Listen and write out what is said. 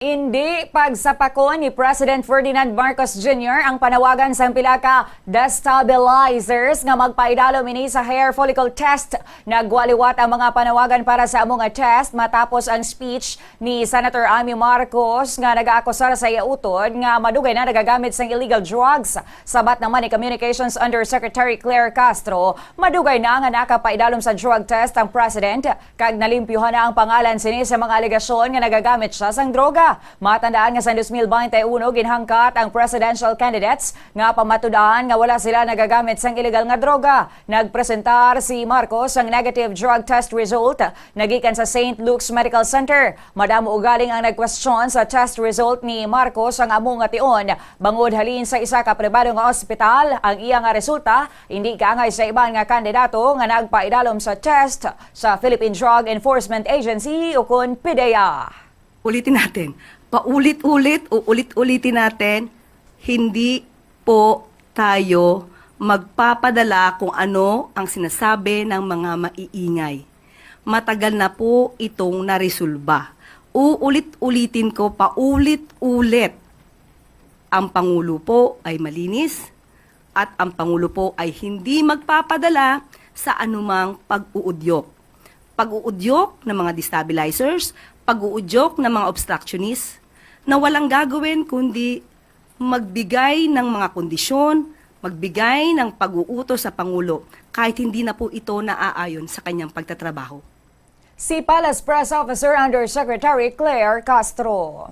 Indi pagsapakon ni President Ferdinand Marcos Jr. ang panawagan sa pila ka destabilizers nga magpaidalom ini sa hair follicle test. Nagwaliwat ang mga panawagan para sa among test matapos ang speech ni Senator Amy Marcos nga nag-aakusar sa iya utod nga madugay na nagagamit sang illegal drugs. Sabat naman ni Communications Undersecretary Claire Castro, madugay na nga nakapaidalom sa drug test ang President kag nalimpyuhan na ang pangalan sini sa mga alegasyon nga nagagamit siya sang droga. Matandaan nga sa 2021 ginhangkat ang presidential candidates nga pamatudaan nga wala sila nagagamit sang illegal nga droga. Nagpresentar si Marcos ang negative drug test result nagikan sa St. Luke's Medical Center. Madamo ugaling ang nagkwestiyon sa test result ni Marcos ang among nga tion. Bangod halin sa isa ka pribado nga ospital, ang iya nga resulta hindi kaangay sa iban nga kandidato nga nagpaidalom sa test sa Philippine Drug Enforcement Agency o kun PDEA. Ulitin natin, ulit-ulitin natin, hindi po tayo magpapadala kung ano ang sinasabi ng mga maiingay. Matagal na po itong naresolba. Uulit-ulitin ko paulit-ulit. Ang Pangulo po ay malinis at ang Pangulo po ay hindi magpapadala sa anumang pag-uudyok. Pag-uudyok ng mga destabilizers, pag-uudyok ng mga obstructionists na walang gagawin kundi magbigay ng mga kondisyon, magbigay ng pag-uutos sa Pangulo kahit hindi na po ito naaayon sa kanyang pagtatrabaho. Si Palace Press Officer Undersecretary Claire Castro.